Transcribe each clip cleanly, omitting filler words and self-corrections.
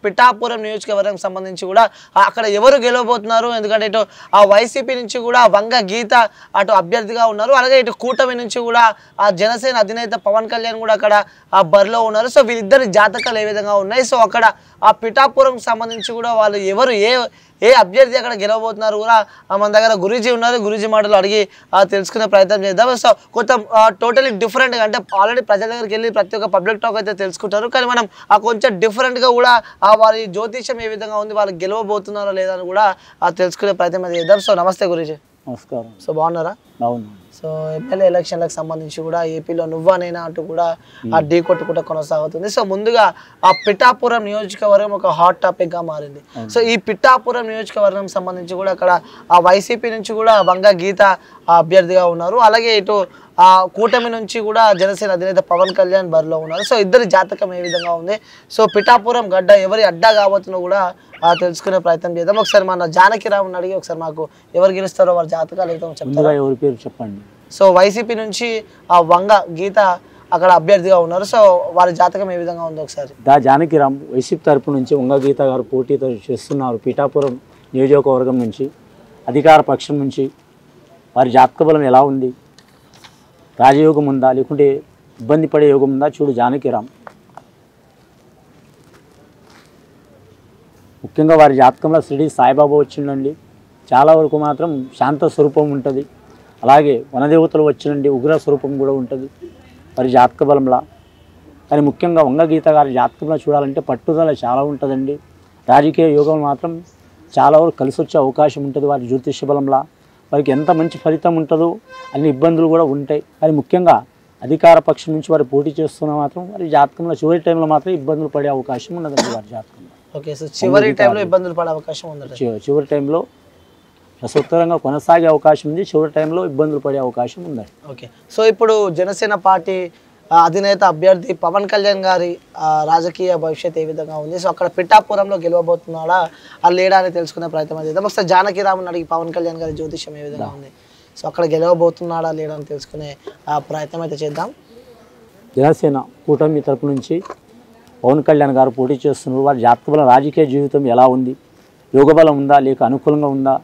పిఠాపురం నియోజకవర్గం సంబంధించి కూడా అక్కడ ఎవరు గెలవబోతున్నారు, ఎందుకంటే ఇటు ఆ వైసీపీ నుంచి కూడా వంగ గీత అటు అభ్యర్థిగా ఉన్నారు, అలాగే ఇటు కూటమి నుంచి కూడా ఆ జనసేన అధినేత పవన్ కళ్యాణ్ కూడా అక్కడ ఆ బరిలో ఉన్నారు. సో వీళ్ళిద్దరి జాతకాలు ఏ విధంగా ఉన్నాయి, సో అక్కడ ఆ పిఠాపురం సంబంధించి కూడా వాళ్ళు ఎవరు ఏ అభ్యర్థి అక్కడ గెలవబోతున్నారు కూడా మన దగ్గర గురూజీ ఉన్నారు. గురూజీ మాటలు అడిగి తెలుసుకునే ప్రయత్నం చేద్దాం. సో కొంత టోటలీ డిఫరెంట్గా, అంటే ఆల్రెడీ ప్రజల దగ్గరికి వెళ్ళి ప్రతి ఒక్క పబ్లిక్ టాక్ అయితే తెలుసుకుంటారు, కానీ మనం కొంచెం డిఫరెంట్గా కూడా వారి జ్యోతిష్యం ఏ విధంగా ఉంది, వాళ్ళు గెలవబోతున్నారో లేదా అని కూడా తెలుసుకునే ప్రయత్నం అయితే చేద్దాం. సో నమస్తే గురూజీ. నమస్కారం. సో బాగున్నారా? అవును. సో ఎమ్మెల్యే ఎలక్షన్లకు సంబంధించి కూడా ఏపీలో నువ్వా నేనా అంటూ కూడా ఆ ఢీ కొట్టు కూడా కొనసాగుతుంది. సో ముందుగా ఆ పిఠాపురం నియోజకవర్గం ఒక హాట్ టాపిక్ గా మారింది. సో ఈ పిఠాపురం నియోజకవర్గం సంబంధించి కూడా అక్కడ ఆ వైసీపీ నుంచి కూడా వంగ గీత అభ్యర్థిగా ఉన్నారు, అలాగే ఇటు ఆ కూటమి నుంచి కూడా జనసేన అధినేత పవన్ కళ్యాణ్ బరిలో ఉన్నారు. సో ఇద్దరి జాతకం ఏ విధంగా ఉంది, సో పిఠాపురం గడ్డ ఎవరి అడ్డా కాబోతుందో కూడా తెలుసుకునే ప్రయత్నం చేద్దాం. ఒకసారి మన జానకిరామ్ని అడిగి ఒకసారి మాకు ఎవరు గెలుస్తారో వారి జాతకాలు అయితే చెప్తారా? ఎవరి పేరు చెప్పండి. సో వైసీపీ నుంచి ఆ వంగ గీత అక్కడ అభ్యర్థిగా ఉన్నారు, సో వారి జాతకం ఏ విధంగా ఉందో ఒకసారి. జానకిరామ్ వైసీపీ తరపు నుంచి వంగ గీత గారు పోటీ చేస్తున్నారు. పిఠాపురం నియోజకవర్గం నుంచి అధికార పక్షం నుంచి వారి జాతక బలం ఎలా ఉంది, రాజయోగం ఉందా లేకుంటే ఇబ్బంది పడే యోగం ఉందా చూడు జానకిరామ్. ముఖ్యంగా వారి జాతకంలో షిరిడి సాయిబాబా వచ్చిండండి. చాలా వరకు మాత్రం శాంత స్వరూపం ఉంటుంది, అలాగే వనదేవతలు వచ్చినండి ఉగ్ర స్వరూపం కూడా ఉంటుంది వారి జాతక బలంలా. కానీ ముఖ్యంగా వంగ గీత గారి జాతకంలో చూడాలంటే పట్టుదల చాలా ఉంటుందండి. రాజకీయ యోగం మాత్రం చాలా వరకు కలిసి వచ్చే అవకాశం ఉంటుంది వారి జ్యోతిష్య బలంలా. వారికి ఎంత మంచి ఫలితం ఉంటుందో అన్ని ఇబ్బందులు కూడా ఉంటాయి. కానీ ముఖ్యంగా అధికార పక్షం నుంచి వారు పోటీ చేస్తున్న మాత్రం వారి జాతకంలో చివరి టైంలో మాత్రం ఇబ్బందులు పడే అవకాశం ఉన్నదండి వారి జాతకంలో. ఓకే, సో చివరి టైంలో ఇబ్బందులు పడే అవకాశం ఉంది. చివరి టైంలో సత్వరంగా కొనసాగే అవకాశం ఉంది, చివరి టైంలో ఇబ్బందులు పడే అవకాశం ఉందండి. ఓకే, సో ఇప్పుడు జనసేన పార్టీ అధినేత అభ్యర్థి పవన్ కళ్యాణ్ గారి రాజకీయ భవిష్యత్తు ఏ విధంగా ఉంది, సో అక్కడ పిఠాపురంలో గెలవబోతున్నాడా లేడా అని తెలుసుకునే ప్రయత్నం చేద్దాం. ఒకసారి జానకిరామ్ని అడిగి పవన్ కళ్యాణ్ గారి జ్యోతిష్యం ఏ విధంగా ఉంది, సో అక్కడ గెలవబోతున్నాడా లేడా అని తెలుసుకునే ప్రయత్నం అయితే చేద్దాం. జనసేన కూటమి తరపు నుంచి పవన్ కళ్యాణ్ గారు పోటీ చేస్తున్నారు. వారి జాతక బలం రాజకీయ జీవితం ఎలా ఉంది, యోగబలం ఉందా లేక అనుకూలంగా ఉందా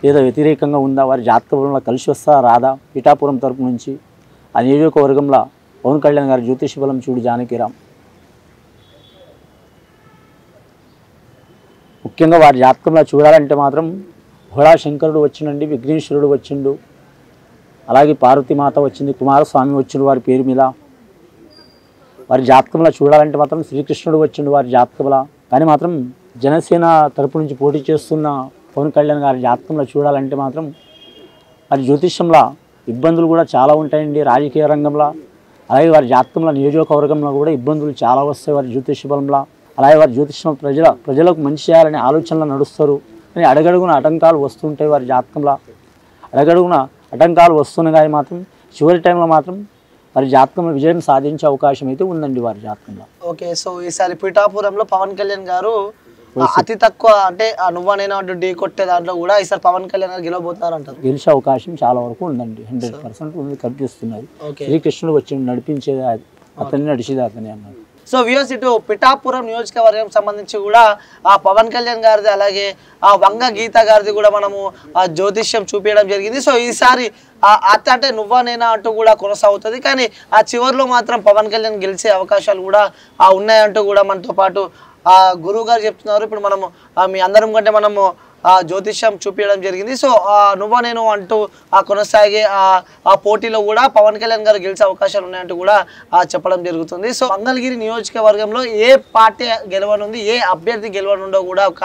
లేదా వ్యతిరేకంగా ఉందా, వారి జాతక బలంలో కలిసి వస్తా రాదా. పిఠాపురం తరపు నుంచి ఆ నియోజకవర్గంలో పవన్ కళ్యాణ్ గారి జ్యోతిష బలం చూడు జానకిరామ్. ముఖ్యంగా వారి జాతకంలో చూడాలంటే మాత్రం భోళాశంకరుడు వచ్చిండండి, విఘ్నేశ్వరుడు వచ్చిండు, అలాగే పార్వతీమాత వచ్చింది, కుమారస్వామి వచ్చిండు వారి పేరు మీద. వారి జాతకంలో చూడాలంటే మాత్రం శ్రీకృష్ణుడు వచ్చిండు వారి జాతకంలో. కానీ మాత్రం జనసేన తరపు నుంచి పోటీ చేస్తున్న పవన్ కళ్యాణ్ గారి జాతకంలో చూడాలంటే మాత్రం వారి జ్యోతిష్యంలో ఇబ్బందులు కూడా చాలా ఉంటాయండి రాజకీయ రంగంలో. అలాగే వారి జాతకంలో నియోజకవర్గంలో కూడా ఇబ్బందులు చాలా వస్తాయి వారి జ్యోతిష బలంలో. అలాగే వారి జ్యోతిష్యం ప్రజలకు మంచి చేయాలనే ఆలోచనలు నడుస్తారు, కానీ అడగడుగున ఆటంకాలు వస్తుంటాయి వారి జాతకంలో. అడగడుగున ఆటంకాలు వస్తున్నాయి కానీ మాత్రం చివరి టైంలో మాత్రం వారి జాతకంలో విజయం సాధించే అవకాశం అయితే ఉందండి వారి జాతకంలో. ఓకే, సో ఈసారి పిఠాపురంలో పవన్ కళ్యాణ్ గారు అతి తక్కువ అంటే నువ్వా నేనా అంటూ ఢీ కొట్టే దాంట్లో కూడా ఈసారి పవన్ కళ్యాణ్ గారు గెలవబోతున్నారు అంటారు. గెలిచే అవకాశం చాలా వరకు ఉందండి, 100% ఉంది, కనిపిస్తున్నది. శ్రీకృష్ణుడు వచ్చి నడిపించేది అతన్ని, నడిచేది అతని అన్నారు. సో వ్యూస్, ఇటు పిఠాపురం నియోజకవర్గం సంబంధించి కూడా ఆ పవన్ కళ్యాణ్ గారిది అలాగే ఆ వంగ గీత గారిది కూడా మనము ఆ జ్యోతిష్యం చూపించడం జరిగింది. సో ఈసారి అంటే నువ్వా నేనా అంటూ కూడా కొనసాగుతుంది, కానీ ఆ చివరిలో మాత్రం పవన్ కళ్యాణ్ గెలిచే అవకాశాలు కూడా ఉన్నాయంటూ కూడా మనతో పాటు గురువు గారు చెప్తున్నారు. ఇప్పుడు మనము మీ అందరం కంటే మనము జ్యోతిష్యం చూపించడం జరిగింది. సో నువ్వా నేను అంటూ కొనసాగే ఆ పోటీలో కూడా పవన్ కళ్యాణ్ గారు గెలిచే అవకాశాలు ఉన్నాయంటూ కూడా చెప్పడం జరుగుతుంది. సో మంగళగిరి నియోజకవర్గంలో ఏ పార్టీ గెలవనుంది, ఏ అభ్యర్థి గెలవనుండో కూడా ఒక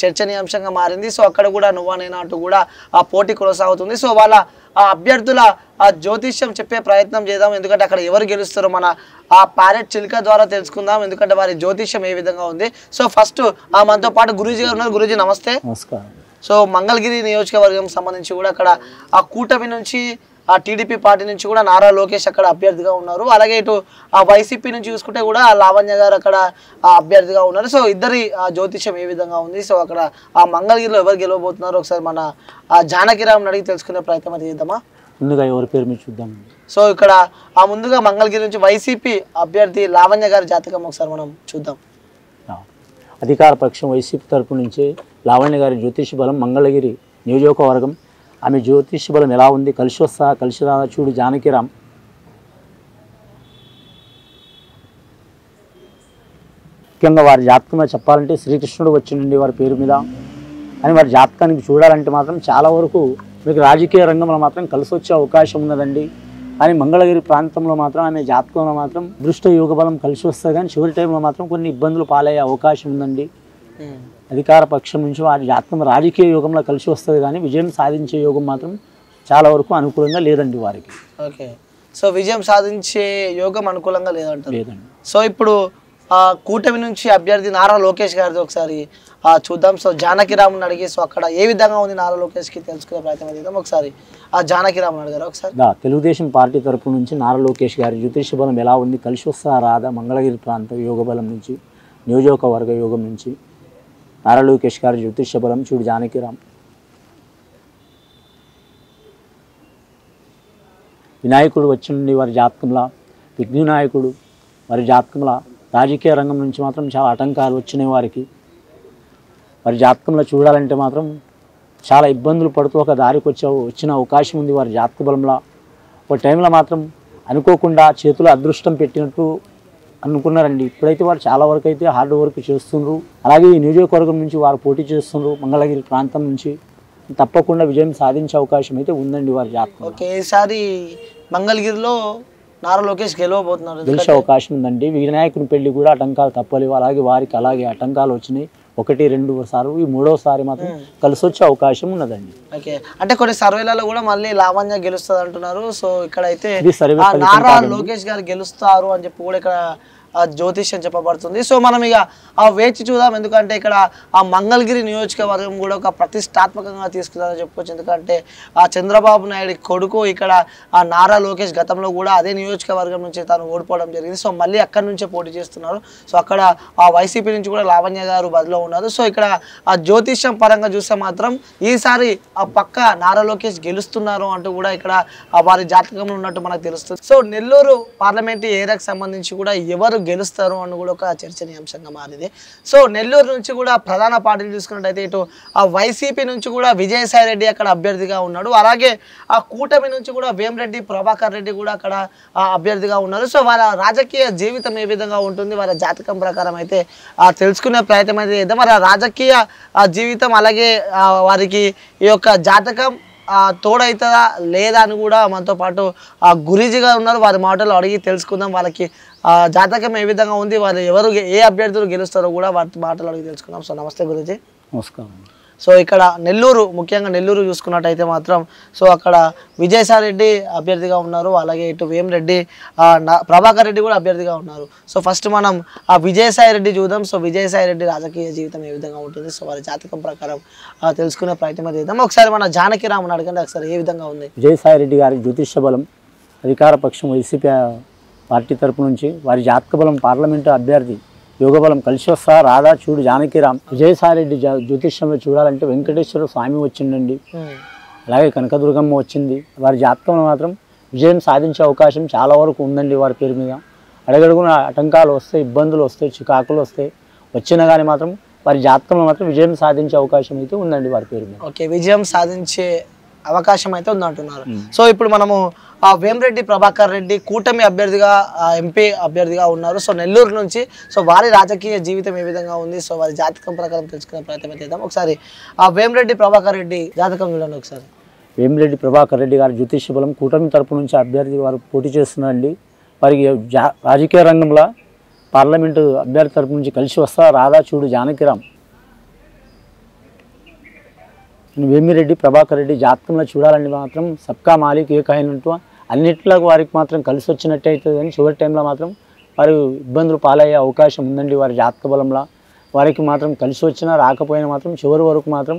చర్చనీయాంశంగా మారింది. సో అక్కడ కూడా నువ్వా నేనా అంటూ కూడా ఆ పోటీ కొనసాగుతుంది. సో వాళ్ళ అభ్యర్థుల జ్యోతిష్యం చెప్పే ప్రయత్నం చేద్దాం, ఎందుకంటే అక్కడ ఎవరు గెలుస్తారో మన ప్యారెట్ చిలుక ద్వారా తెలుసుకుందాం, ఎందుకంటే వారి జ్యోతిష్యం ఏ విధంగా ఉంది. సో ఫస్ట్ మనతో పాటు గురూజీ గారు ఉన్నారు. గురూజీ నమస్తే. నమస్కారం. సో మంగళగిరి నియోజకవర్గం సంబంధించి కూడా అక్కడ ఆ కూటమి నుంచి టీడీపీ పార్టీ నుంచి కూడా నారా లోకేష్ అక్కడ అభ్యర్థిగా ఉన్నారు, అలాగే ఇటు వైసీపీ నుంచి చూసుకుంటే కూడా లావణ్య గారు అక్కడ అభ్యర్థిగా ఉన్నారు. సో ఇద్దరి జ్యోతిష్యం ఏ విధంగా ఉంది, సో అక్కడ మంగళగిరిలో ఎవరు గెలవబోతున్నారు ఒకసారి మన జానకిరామ్ని అడిగి తెలుసుకునే ప్రయత్నం అది చేద్దామా. ముందుగా ఎవరి పేరు మీరు చూద్దాం. సో ఇక్కడ ముందుగా మంగళగిరి నుంచి వైసీపీ అభ్యర్థి లావణ్య గారి జాతకం ఒకసారి మనం చూద్దాం. అధికార పక్షం వైసీపీ తరపు నుంచి లావణ్య గారి జ్యోతిష బలం మంగళగిరి నియోజకవర్గం. ఆమె జ్యోతిష బలం ఎలా ఉంది, కలిసి వస్తా కలిసి రాదా చూడు జానకిరామ్. ముఖ్యంగా వారి జాతకంలో చెప్పాలంటే శ్రీకృష్ణుడు వచ్చిండండి వారి పేరు మీద అని వారి జాతకానికి చూడాలంటే మాత్రం చాలా వరకు మీకు రాజకీయ రంగంలో మాత్రం కలిసి వచ్చే అవకాశం ఉన్నదండి. కానీ మంగళగిరి ప్రాంతంలో మాత్రం ఆమె జాతకంలో మాత్రం దృష్ట యోగ బలం కలిసి వస్తుంది, కానీ చివరి టైంలో మాత్రం కొన్ని ఇబ్బందులు పాలయ్యే అవకాశం ఉందండి. అధికార పక్షం నుంచి వారి జాతకం రాజకీయ యోగంలో కలిసి వస్తుంది, కానీ విజయం సాధించే యోగం మాత్రం చాలా వరకు అనుకూలంగా లేదండి వారికి. ఓకే, సో విజయం సాధించే యోగం అనుకూలంగా లేదండి. సో ఇప్పుడు కూటమి నుంచి అభ్యర్థి నారా లోకేష్ గారిది ఒకసారి చూద్దాం. సో జానకిరామ్ని అడిగి సో అక్కడ ఏ విధంగా ఉంది నారా లోకేష్కి తెలుసుకునే ప్రయత్నం చేద్దాం. ఒకసారి జానకిరామ్ని అడిగారు ఒకసారి. తెలుగుదేశం పార్టీ తరపు నుంచి నారా లోకేష్ గారి జ్యోతిష బలం ఎలా ఉంది, కలిసి వస్తా రాదా మంగళగిరి ప్రాంత యోగ బలం నుంచి నియోజకవర్గ యోగం నుంచి నారా లోకేష్ గారి జ్యోతిష బలం చూడు జానకిరామ్. వినాయకుడు వచ్చిండి వారి జాతకంలో, విఘ్న వినాయకుడు వారి జాతకంలో. రాజకీయ రంగం నుంచి మాత్రం చాలా ఆటంకాలు వచ్చినాయి వారికి. వారి జాతకంలో చూడాలంటే మాత్రం చాలా ఇబ్బందులు పడుతూ ఒక దారికి వచ్చిన అవకాశం ఉంది వారి జాతక బలంలో. ఒక టైంలో మాత్రం అనుకోకుండా చేతులు అదృష్టం పెట్టినట్టు అనుకున్నారండి. ఇప్పుడైతే వారు చాలా వరకు అయితే హార్డ్ వర్క్ చేస్తున్నారు. అలాగే ఈ నియోజకవర్గం నుంచి వారు పోటీ చేస్తున్నారు మంగళగిరి ప్రాంతం నుంచి. తప్పకుండా విజయం సాధించే అవకాశం అయితే ఉందండి వారి జాతకం. ఓకే, ఈసారి మంగళగిరిలో నారా లోకేష్ గెలవబోతున్నారు, గెలిచే అవకాశం ఉందండి. వినాయకుని పెళ్లి కూడా ఆటంకాలు తప్పలేవు, అలాగే వారికి అలాగే ఆటంకాలు వచ్చినాయి. 1-2 సార్లు, ఈ 3వ సారి మాత్రం కలిసి వచ్చే అవకాశం ఉన్నదండి. ఓకే, అంటే కొన్ని సర్వేలలో కూడా మళ్ళీ లావణ్య గెలుస్తుంది అంటున్నారు. సో ఇక్కడ అయితే నారా లోకేష్ గారు గెలుస్తారు అని చెప్పి కూడా ఇక్కడ జ్యోతిష్యం చెప్పబడుతుంది. సో మనం ఇక వేచి చూద్దాం, ఎందుకంటే ఇక్కడ ఆ మంగళగిరి నియోజకవర్గం కూడా ఒక ప్రతిష్టాత్మకంగా తీసుకుందని చెప్పుకోవచ్చు. ఎందుకంటే ఆ చంద్రబాబు నాయుడు కొడుకు ఇక్కడ ఆ నారా లోకేష్ గతంలో కూడా అదే నియోజకవర్గం నుంచి తాను ఓడిపోవడం జరిగింది. సో మళ్ళీ అక్కడి నుంచే పోటీ చేస్తున్నారు. సో అక్కడ ఆ వైసీపీ నుంచి కూడా లావణ్య గారు బదిలో ఉన్నారు. సో ఇక్కడ ఆ జ్యోతిష్యం పరంగా చూస్తే మాత్రం ఈసారి ఆ పక్క నారా లోకేష్ గెలుస్తున్నారు అంటూ కూడా ఇక్కడ వారి జాతకంలో ఉన్నట్టు మనకు తెలుస్తుంది. సో నెల్లూరు పార్లమెంటు ఏరియాకి సంబంధించి కూడా ఎవరు గెలుస్తారు అని కూడా ఒక చర్చనీయాంశంగా మారింది. సో నెల్లూరు నుంచి కూడా ప్రధాన పార్టీలు చూసుకున్నట్టయితే ఇటు ఆ వైసీపీ నుంచి కూడా విజయసాయి రెడ్డి అక్కడ అభ్యర్థిగా ఉన్నాడు. అలాగే ఆ కూటమి నుంచి కూడా వేమిరెడ్డి ప్రభాకర్ రెడ్డి కూడా అక్కడ అభ్యర్థిగా ఉన్నారు. సో వాళ్ళ రాజకీయ జీవితం ఏ విధంగా ఉంటుంది, వాళ్ళ జాతకం ప్రకారం అయితే తెలుసుకునే ప్రయత్నం అయితే చేద్దాం. వాళ్ళ రాజకీయ జీవితం అలాగే వారికి ఈ యొక్క జాతకం తోడవుతుందా లేదా అని కూడా మనతో పాటు గురీజీ గారు ఉన్నారు, వారి మాటలు అడిగి తెలుసుకుందాం. వాళ్ళకి జాతకం ఏ విధంగా ఉంది, వాళ్ళు ఎవరు ఏ అభ్యర్థులు గెలుస్తారో కూడా వారి మాటలు అడిగి తెలుసుకుందాం. సో నమస్తే గురూజీ. నమస్కారం. సో ఇక్కడ నెల్లూరు, ముఖ్యంగా నెల్లూరు చూసుకున్నట్టయితే మాత్రం సో అక్కడ విజయసాయి రెడ్డి అభ్యర్థిగా ఉన్నారు, అలాగే ఇటు వేమిరెడ్డి ప్రభాకర్ రెడ్డి కూడా అభ్యర్థిగా ఉన్నారు. సో ఫస్ట్ మనం ఆ విజయసాయి రెడ్డి చూద్దాం. సో విజయసాయి రెడ్డి రాజకీయ జీవితం ఏ విధంగా ఉంటుంది, సో వారి జాతకం ప్రకారం తెలుసుకునే ప్రయత్నం చేద్దాం. ఒకసారి మన జానకిరామ్ని అడగండి ఒకసారి ఏ విధంగా ఉంది. విజయసాయి రెడ్డి గారి జ్యోతిష బలం అధికార పక్షం వైసీపీ పార్టీ తరపు నుంచి వారి జాతక బలం పార్లమెంటు అభ్యర్థి యోగ బలం కలిసి వస్తా రాదా చూడు జానకిరామ్. విజయసాయి రెడ్డి జ్యోతిష్యంలో చూడాలంటే వెంకటేశ్వర స్వామి వచ్చిండండి, అలాగే కనకదుర్గమ్మ వచ్చింది. వారి జాతకంలో మాత్రం విజయం సాధించే అవకాశం చాలా వరకు ఉందండి వారి పేరు మీద. అడగడుగున ఆటంకాలు వస్తాయి, ఇబ్బందులు వస్తాయి, చికాకులు వస్తాయి, వచ్చినా కానీ మాత్రం వారి జాతకంలో మాత్రం విజయం సాధించే అవకాశం అయితే ఉందండి వారి పేరు మీద. ఓకే, విజయం సాధించే అవకాశం అయితే ఉందంటున్నారు. సో ఇప్పుడు మనము వేమిరెడ్డి ప్రభాకర్ రెడ్డి కూటమి అభ్యర్థిగా ఎంపీ అభ్యర్థిగా ఉన్నారు. సో నెల్లూరు నుంచి. సో వారి రాజకీయ జీవితం ఏ విధంగా ఉంది, సో వారి జాతకం ప్రకారం తెలుసుకునే ప్రయత్నం చేద్దాం. ఒకసారి వేమిరెడ్డి ప్రభాకర్ రెడ్డి జాతకం చూడండి ఒకసారి. వేమిరెడ్డి ప్రభాకర్ రెడ్డి గారి జ్యోతిష బలం కూటమి తరపు నుంచి అభ్యర్థి వారు పోటీ చేస్తున్నారండి. వారికి రాజకీయ రంగంలో పార్లమెంటు అభ్యర్థి తరపు నుంచి కలిసి వస్తా రాదా చూడు జానకిరామ్. వేమిరెడ్డి ప్రభాకర్ రెడ్డి జాతకంలో చూడాలని మాత్రం సబ్కా మాలిక్ ఏకైనట్టు అన్నింటిలో వారికి మాత్రం కలిసి వచ్చినట్టు అవుతుంది, కానీ చివరి టైంలో మాత్రం వారు ఇబ్బందులు పాలయ్యే అవకాశం ఉందండి వారి జాతక బలంలో. వారికి మాత్రం కలిసి వచ్చినా రాకపోయినా మాత్రం చివరి వరకు మాత్రం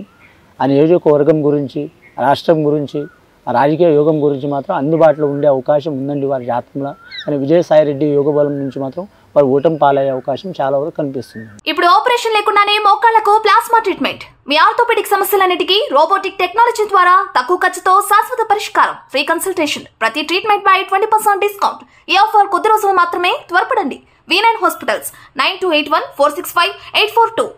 ఆ నియోజకవర్గం గురించి, రాష్ట్రం గురించి, ఆ రాజకీయ యోగం గురించి మాత్రం అందుబాటులో ఉండే అవకాశం ఉందండి వారి జాతకంలో. కానీ విజయసాయి రెడ్డి యోగ బలం నుంచి మాత్రం వారు ఓటమి పాలయ్యే అవకాశం చాలా వరకు కనిపిస్తుంది. ఇప్పుడు ఆపరేషన్ లేకుండానే మోకాళ్లకు ప్లాస్మా ట్రీట్మెంట్, మీ ఆర్థోపెడిక్ సమస్యలన్నిటికీ రోబోటిక్ టెక్నాలజీ ద్వారా తక్కువ ఖర్చుతో శాశ్వత పరిష్కారం, ఫ్రీ కన్సల్టేషన్, ప్రతి ట్రీట్మెంట్ పై 20% డిస్కౌంట్. ఈ ఆఫర్ కొద్ది రోజులు మాత్రమే, త్వరపడండి. V9 hospitals 9281465842.